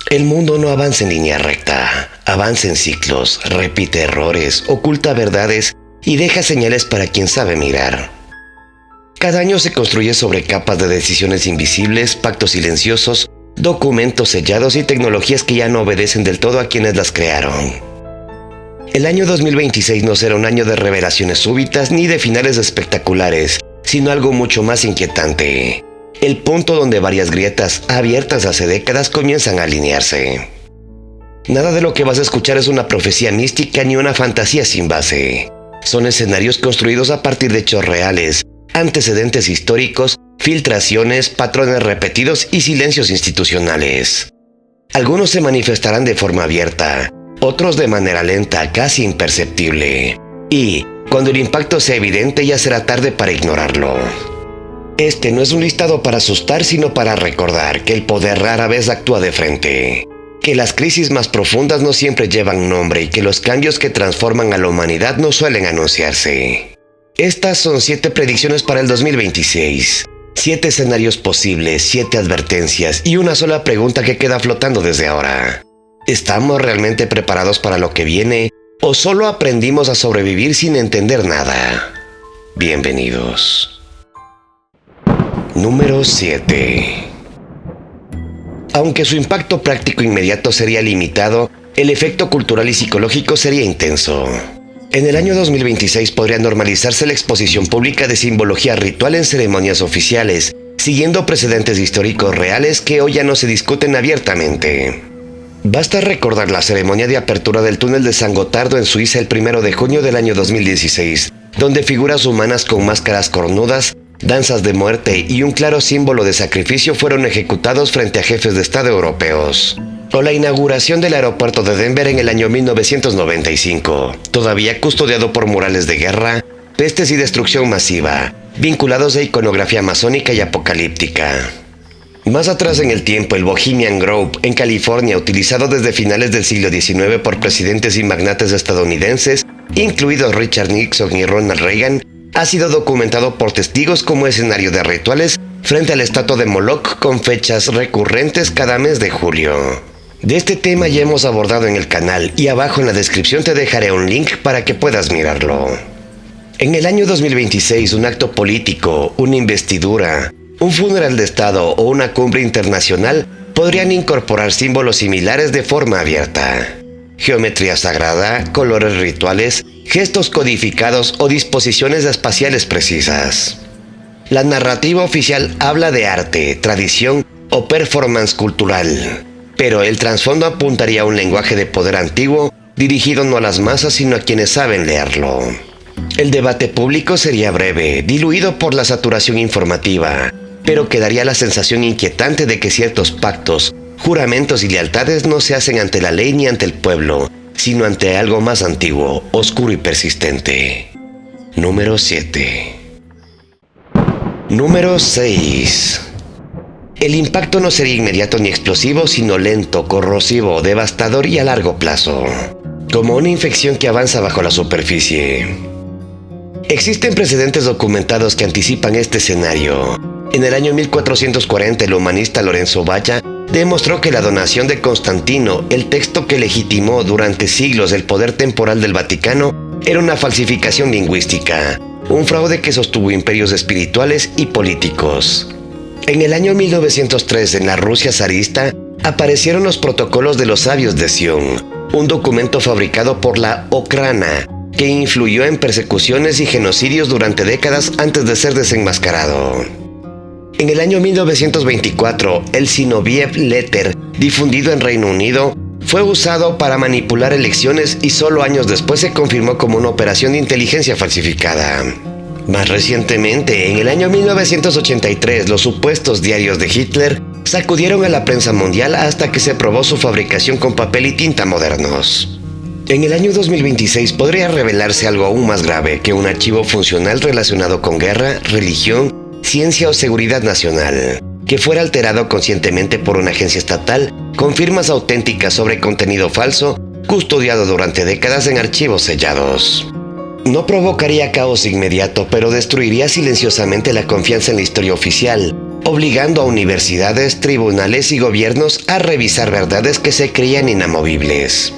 El mundo no avanza en línea recta, avanza en ciclos, repite errores, oculta verdades y deja señales para quien sabe mirar. Cada año se construye sobre capas de decisiones invisibles, pactos silenciosos, documentos sellados y tecnologías que ya no obedecen del todo a quienes las crearon. El año 2026 no será un año de revelaciones súbitas ni de finales espectaculares, sino algo mucho más inquietante. El punto donde varias grietas, abiertas hace décadas, comienzan a alinearse. Nada de lo que vas a escuchar es una profecía mística ni una fantasía sin base. Son escenarios construidos a partir de hechos reales, antecedentes históricos, filtraciones, patrones repetidos y silencios institucionales. Algunos se manifestarán de forma abierta, otros de manera lenta, casi imperceptible. Y, cuando el impacto sea evidente, ya será tarde para ignorarlo. Este no es un listado para asustar, sino para recordar que el poder rara vez actúa de frente, que las crisis más profundas no siempre llevan nombre y que los cambios que transforman a la humanidad no suelen anunciarse. Estas son 7 predicciones para el 2026, 7 escenarios posibles, 7 advertencias y una sola pregunta que queda flotando desde ahora. ¿Estamos realmente preparados para lo que viene o solo aprendimos a sobrevivir sin entender nada? Bienvenidos. Número 7. Aunque su impacto práctico inmediato sería limitado, el efecto cultural y psicológico sería intenso. En el año 2026 podría normalizarse la exposición pública de simbología ritual en ceremonias oficiales, siguiendo precedentes históricos reales que hoy ya no se discuten abiertamente. Basta recordar la ceremonia de apertura del túnel de San Gotardo en Suiza el 1 de junio del año 2016, donde figuras humanas con máscaras cornudas, danzas de muerte y un claro símbolo de sacrificio fueron ejecutados frente a jefes de Estado europeos. O la inauguración del aeropuerto de Denver en el año 1995, todavía custodiado por murales de guerra, pestes y destrucción masiva, vinculados a iconografía masónica y apocalíptica. Más atrás en el tiempo, el Bohemian Grove, en California, utilizado desde finales del siglo XIX por presidentes y magnates estadounidenses, incluidos Richard Nixon y Ronald Reagan, ha sido documentado por testigos como escenario de rituales frente a la estatua de Moloch con fechas recurrentes cada mes de julio. De este tema ya hemos abordado en el canal y abajo en la descripción te dejaré un link para que puedas mirarlo. En el año 2026, un acto político, una investidura, un funeral de Estado o una cumbre internacional podrían incorporar símbolos similares de forma abierta. Geometría sagrada, colores rituales, gestos codificados o disposiciones espaciales precisas. La narrativa oficial habla de arte, tradición o performance cultural, pero el trasfondo apuntaría a un lenguaje de poder antiguo dirigido no a las masas sino a quienes saben leerlo. El debate público sería breve, diluido por la saturación informativa, pero quedaría la sensación inquietante de que ciertos pactos, juramentos y lealtades no se hacen ante la ley ni ante el pueblo, sino ante algo más antiguo, oscuro y persistente. Número 7. Número 6. El impacto no sería inmediato ni explosivo, sino lento, corrosivo, devastador y a largo plazo, como una infección que avanza bajo la superficie. Existen precedentes documentados que anticipan este escenario. En el año 1440, el humanista Lorenzo Valla demostró que la donación de Constantino, el texto que legitimó durante siglos el poder temporal del Vaticano, era una falsificación lingüística, un fraude que sostuvo imperios espirituales y políticos. En el año 1903, en la Rusia zarista, aparecieron los protocolos de los sabios de Sion, un documento fabricado por la Okrana, que influyó en persecuciones y genocidios durante décadas antes de ser desenmascarado. En el año 1924, el Zinoviev Letter, difundido en Reino Unido, fue usado para manipular elecciones y solo años después se confirmó como una operación de inteligencia falsificada. Más recientemente, en el año 1983, los supuestos diarios de Hitler sacudieron a la prensa mundial hasta que se probó su fabricación con papel y tinta modernos. En el año 2026 podría revelarse algo aún más grave que un archivo funcional relacionado con guerra, religión, ciencia o seguridad nacional, que fuera alterado conscientemente por una agencia estatal con firmas auténticas sobre contenido falso, custodiado durante décadas en archivos sellados. No provocaría caos inmediato, pero destruiría silenciosamente la confianza en la historia oficial, obligando a universidades, tribunales y gobiernos a revisar verdades que se creían inamovibles.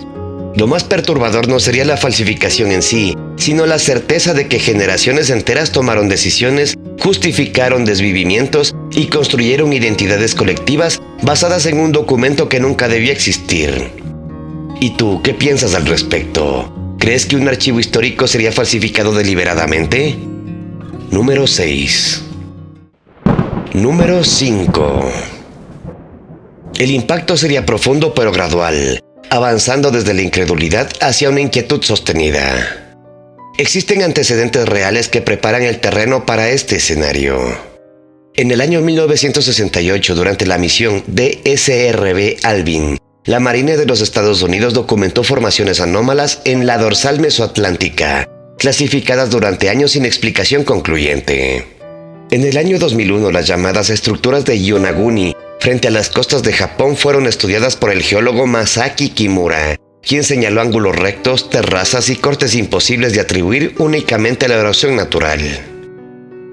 Lo más perturbador no sería la falsificación en sí, sino la certeza de que generaciones enteras tomaron decisiones, justificaron desvivimientos y construyeron identidades colectivas basadas en un documento que nunca debió existir. ¿Y tú qué piensas al respecto? ¿Crees que un archivo histórico sería falsificado deliberadamente? Número 6. Número 5. El impacto sería profundo pero gradual, avanzando desde la incredulidad hacia una inquietud sostenida. Existen antecedentes reales que preparan el terreno para este escenario. En el año 1968, durante la misión DSRB Alvin, la Marina de los Estados Unidos documentó formaciones anómalas en la dorsal mesoatlántica, clasificadas durante años sin explicación concluyente. En el año 2001, las llamadas estructuras de Yonaguni frente a las costas de Japón fueron estudiadas por el geólogo Masaki Kimura, quien señaló ángulos rectos, terrazas y cortes imposibles de atribuir únicamente a la erosión natural.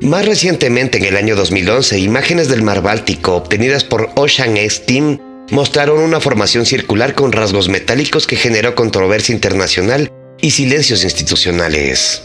Más recientemente, en el año 2011, imágenes del mar Báltico obtenidas por Ocean X Team mostraron una formación circular con rasgos metálicos que generó controversia internacional y silencios institucionales.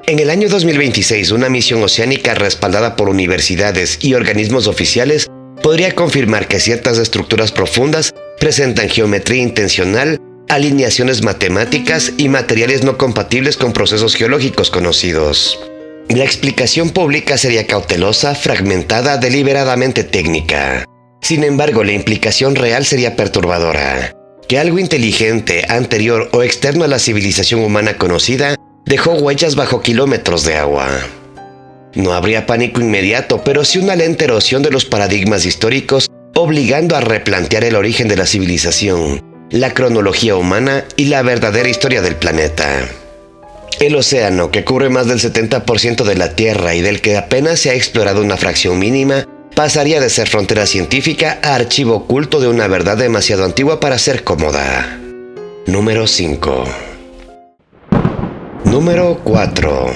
En el año 2026, una misión oceánica respaldada por universidades y organismos oficiales podría confirmar que ciertas estructuras profundas presentan geometría intencional, alineaciones matemáticas y materiales no compatibles con procesos geológicos conocidos. La explicación pública sería cautelosa, fragmentada, deliberadamente técnica. Sin embargo, la implicación real sería perturbadora. Que algo inteligente, anterior o externo a la civilización humana conocida, dejó huellas bajo kilómetros de agua. No habría pánico inmediato, pero sí una lenta erosión de los paradigmas históricos, obligando a replantear el origen de la civilización, la cronología humana y la verdadera historia del planeta. El océano, que cubre más del 70% de la Tierra y del que apenas se ha explorado una fracción mínima, pasaría de ser frontera científica a archivo oculto de una verdad demasiado antigua para ser cómoda. Número 5. Número 4.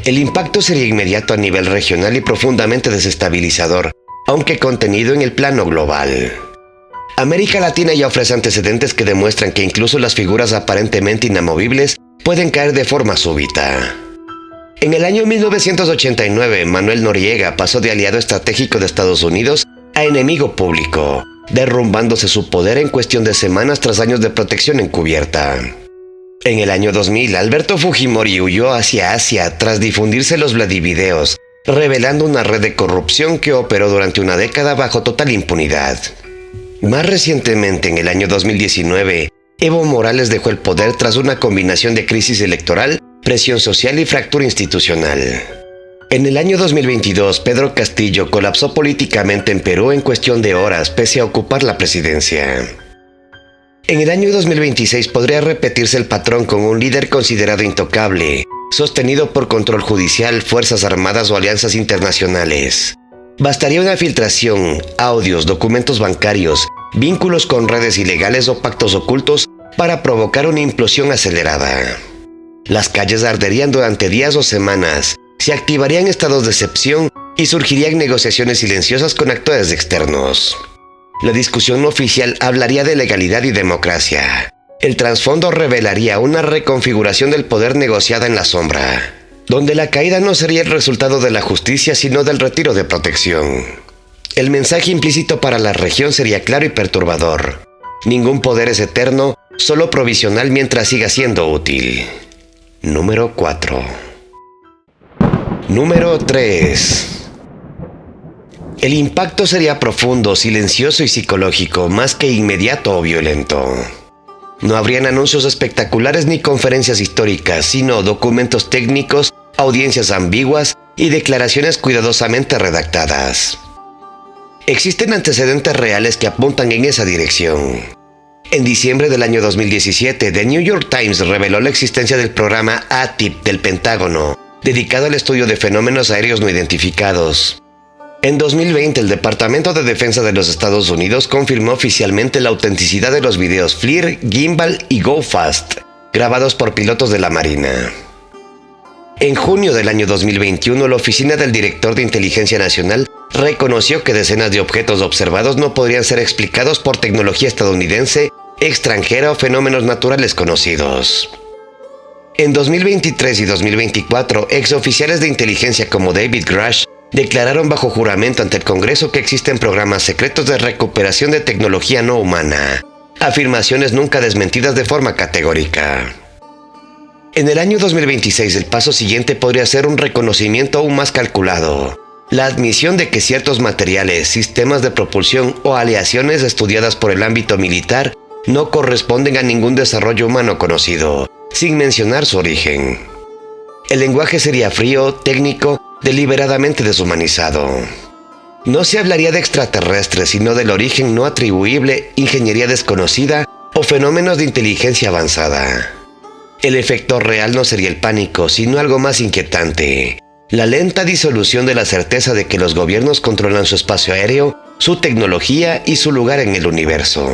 El impacto sería inmediato a nivel regional y profundamente desestabilizador, aunque contenido en el plano global. América Latina ya ofrece antecedentes que demuestran que incluso las figuras aparentemente inamovibles pueden caer de forma súbita. En el año 1989, Manuel Noriega pasó de aliado estratégico de Estados Unidos a enemigo público, derrumbándose su poder en cuestión de semanas tras años de protección encubierta. En el año 2000, Alberto Fujimori huyó hacia Asia tras difundirse los Vladivideos, revelando una red de corrupción que operó durante una década bajo total impunidad. Más recientemente, en el año 2019, Evo Morales dejó el poder tras una combinación de crisis electoral, presión social y fractura institucional. En el año 2022, Pedro Castillo colapsó políticamente en Perú en cuestión de horas, pese a ocupar la presidencia. En el año 2026 podría repetirse el patrón con un líder considerado intocable, sostenido por control judicial, fuerzas armadas o alianzas internacionales. Bastaría una filtración, audios, documentos bancarios, vínculos con redes ilegales o pactos ocultos para provocar una implosión acelerada. Las calles arderían durante días o semanas, se activarían estados de excepción y surgirían negociaciones silenciosas con actores externos. La discusión oficial hablaría de legalidad y democracia. El trasfondo revelaría una reconfiguración del poder negociada en la sombra, donde la caída no sería el resultado de la justicia sino del retiro de protección. El mensaje implícito para la región sería claro y perturbador. Ningún poder es eterno, solo provisional mientras siga siendo útil. Número 4. Número 3. El impacto sería profundo, silencioso y psicológico, más que inmediato o violento. No habrían anuncios espectaculares ni conferencias históricas, sino documentos técnicos, audiencias ambiguas y declaraciones cuidadosamente redactadas. Existen antecedentes reales que apuntan en esa dirección. En diciembre del año 2017, The New York Times reveló la existencia del programa ATIP del Pentágono, dedicado al estudio de fenómenos aéreos no identificados. En 2020, el Departamento de Defensa de los Estados Unidos confirmó oficialmente la autenticidad de los videos FLIR, Gimbal y Go Fast, grabados por pilotos de la Marina. En junio del año 2021, la Oficina del Director de Inteligencia Nacional reconoció que decenas de objetos observados no podrían ser explicados por tecnología estadounidense, extranjera o fenómenos naturales conocidos. En 2023 y 2024, exoficiales de inteligencia como David Grush declararon bajo juramento ante el Congreso que existen programas secretos de recuperación de tecnología no humana, afirmaciones nunca desmentidas de forma categórica. En el año 2026, el paso siguiente podría ser un reconocimiento aún más calculado: la admisión de que ciertos materiales, sistemas de propulsión o aleaciones estudiadas por el ámbito militar no corresponden a ningún desarrollo humano conocido, sin mencionar su origen. El lenguaje sería frío, técnico, deliberadamente deshumanizado. No se hablaría de extraterrestres, sino del origen no atribuible, ingeniería desconocida o fenómenos de inteligencia avanzada. El efecto real no sería el pánico, sino algo más inquietante: la lenta disolución de la certeza de que los gobiernos controlan su espacio aéreo, su tecnología y su lugar en el universo.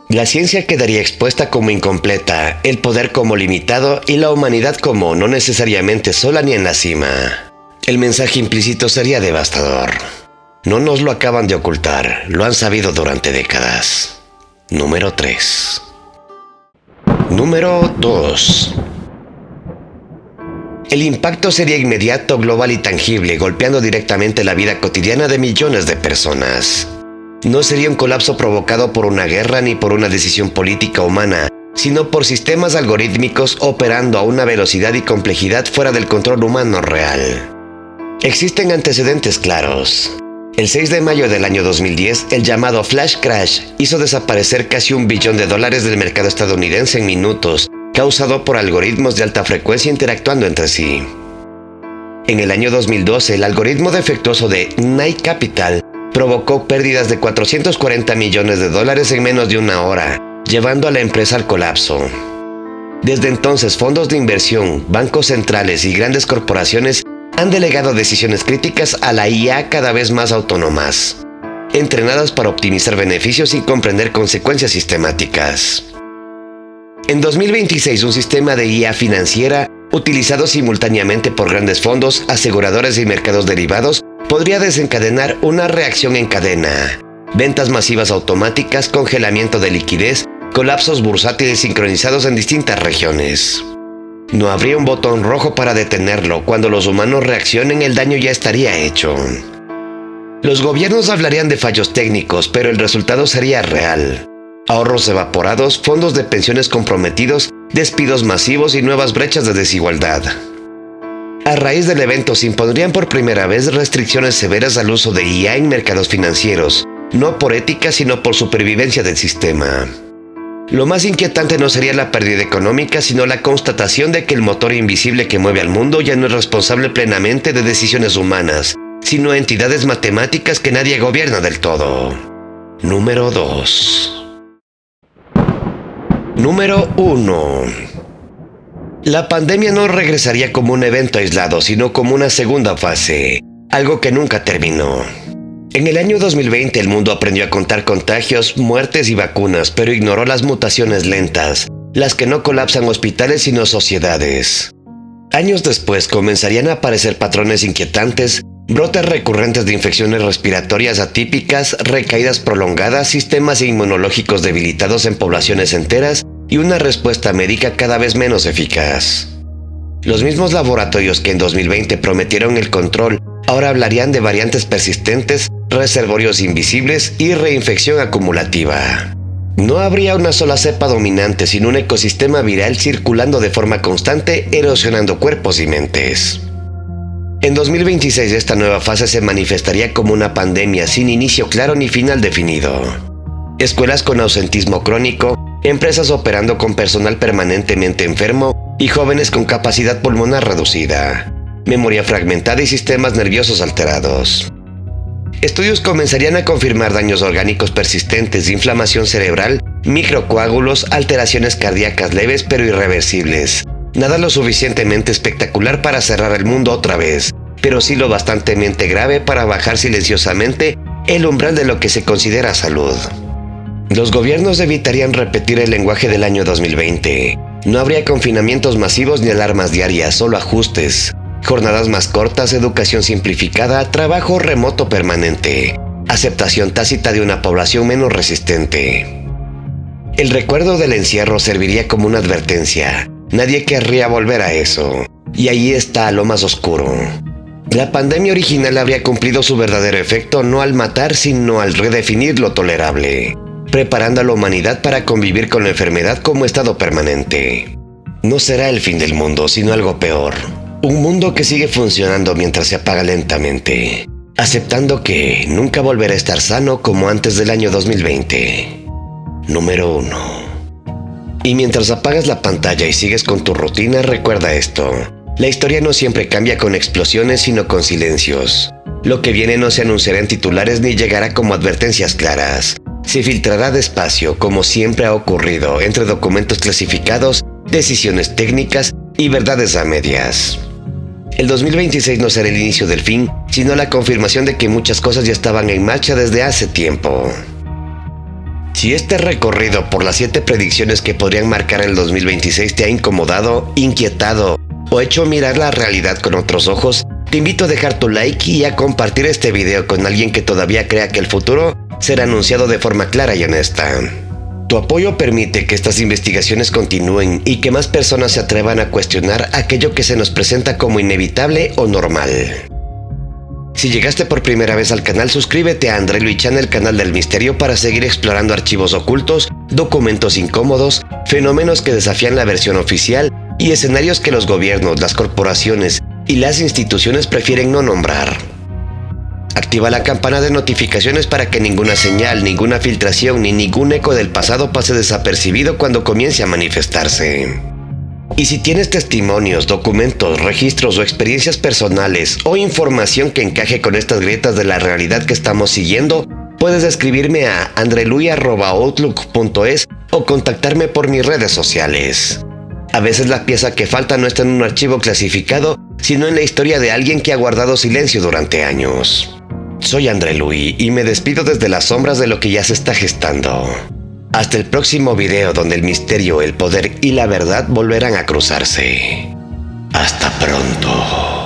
La ciencia quedaría expuesta como incompleta, el poder como limitado y la humanidad como no necesariamente sola ni en la cima. El mensaje implícito sería devastador. No nos lo acaban de ocultar, lo han sabido durante décadas. Número 3. Número 2. El impacto sería inmediato, global y tangible, golpeando directamente la vida cotidiana de millones de personas. No sería un colapso provocado por una guerra ni por una decisión política humana, sino por sistemas algorítmicos operando a una velocidad y complejidad fuera del control humano real. Existen antecedentes claros. El 6 de mayo del año 2010, el llamado Flash Crash hizo desaparecer casi $1 billón del mercado estadounidense en minutos, causado por algoritmos de alta frecuencia interactuando entre sí. En el año 2012, el algoritmo defectuoso de Knight Capital provocó pérdidas de $440 millones en menos de una hora, llevando a la empresa al colapso. Desde entonces, fondos de inversión, bancos centrales y grandes corporaciones han delegado decisiones críticas a la IA cada vez más autónomas, entrenadas para optimizar beneficios sin comprender consecuencias sistemáticas. En 2026, un sistema de IA financiera, utilizado simultáneamente por grandes fondos, aseguradores y mercados derivados, podría desencadenar una reacción en cadena: ventas masivas automáticas, congelamiento de liquidez, colapsos bursátiles sincronizados en distintas regiones. No habría un botón rojo para detenerlo. Cuando los humanos reaccionen, el daño ya estaría hecho. Los gobiernos hablarían de fallos técnicos, pero el resultado sería real: ahorros evaporados, fondos de pensiones comprometidos, despidos masivos y nuevas brechas de desigualdad. A raíz del evento se impondrían por primera vez restricciones severas al uso de IA en mercados financieros, no por ética sino por supervivencia del sistema. Lo más inquietante no sería la pérdida económica, sino la constatación de que el motor invisible que mueve al mundo ya no es responsable plenamente de decisiones humanas, sino entidades matemáticas que nadie gobierna del todo. Número 2. Número 1. La pandemia no regresaría como un evento aislado, sino como una segunda fase, algo que nunca terminó. En el año 2020 el mundo aprendió a contar contagios, muertes y vacunas, pero ignoró las mutaciones lentas, las que no colapsan hospitales sino sociedades. Años después comenzarían a aparecer patrones inquietantes, brotes recurrentes de infecciones respiratorias atípicas, recaídas prolongadas, sistemas inmunológicos debilitados en poblaciones enteras y una respuesta médica cada vez menos eficaz. Los mismos laboratorios que en 2020 prometieron el control ahora hablarían de variantes persistentes, reservorios invisibles y reinfección acumulativa. No habría una sola cepa dominante, sino un ecosistema viral circulando de forma constante, erosionando cuerpos y mentes. En 2026 esta nueva fase se manifestaría como una pandemia sin inicio claro ni final definido. Escuelas con ausentismo crónico, empresas operando con personal permanentemente enfermo y jóvenes con capacidad pulmonar reducida, memoria fragmentada y sistemas nerviosos alterados. Estudios comenzarían a confirmar daños orgánicos persistentes, inflamación cerebral, microcoágulos, alteraciones cardíacas leves pero irreversibles. Nada lo suficientemente espectacular para cerrar el mundo otra vez, pero sí lo bastantemente grave para bajar silenciosamente el umbral de lo que se considera salud. Los gobiernos evitarían repetir el lenguaje del año 2020. No habría confinamientos masivos ni alarmas diarias, solo ajustes. Jornadas más cortas, educación simplificada, trabajo remoto permanente, aceptación tácita de una población menos resistente. El recuerdo del encierro serviría como una advertencia. Nadie querría volver a eso. Y ahí está lo más oscuro. La pandemia original habría cumplido su verdadero efecto no al matar, sino al redefinir lo tolerable, preparando a la humanidad para convivir con la enfermedad como estado permanente. No será el fin del mundo, sino algo peor. Un mundo que sigue funcionando mientras se apaga lentamente, aceptando que nunca volverá a estar sano como antes del año 2020. Número 1. Y mientras apagas la pantalla y sigues con tu rutina, recuerda esto. La historia no siempre cambia con explosiones, sino con silencios. Lo que viene no se anunciará en titulares ni llegará como advertencias claras. Se filtrará despacio, como siempre ha ocurrido, entre documentos clasificados, decisiones técnicas y verdades a medias. El 2026 no será el inicio del fin, sino la confirmación de que muchas cosas ya estaban en marcha desde hace tiempo. Si este recorrido por las 7 predicciones que podrían marcar el 2026 te ha incomodado, inquietado o hecho mirar la realidad con otros ojos, te invito a dejar tu like y a compartir este video con alguien que todavía crea que el futuro será anunciado de forma clara y honesta. Tu apoyo permite que estas investigaciones continúen y que más personas se atrevan a cuestionar aquello que se nos presenta como inevitable o normal. Si llegaste por primera vez al canal, suscríbete a André Luis Channel, el canal del misterio, para seguir explorando archivos ocultos, documentos incómodos, fenómenos que desafían la versión oficial y escenarios que los gobiernos, las corporaciones y las instituciones prefieren no nombrar. Activa la campana de notificaciones para que ninguna señal, ninguna filtración ni ningún eco del pasado pase desapercibido cuando comience a manifestarse. Y si tienes testimonios, documentos, registros o experiencias personales o información que encaje con estas grietas de la realidad que estamos siguiendo, puedes escribirme a andrelui@outlook.es o contactarme por mis redes sociales. A veces la pieza que falta no está en un archivo clasificado, sino en la historia de alguien que ha guardado silencio durante años. Soy André Luis y me despido desde las sombras de lo que ya se está gestando. Hasta el próximo video donde el misterio, el poder y la verdad volverán a cruzarse. Hasta pronto.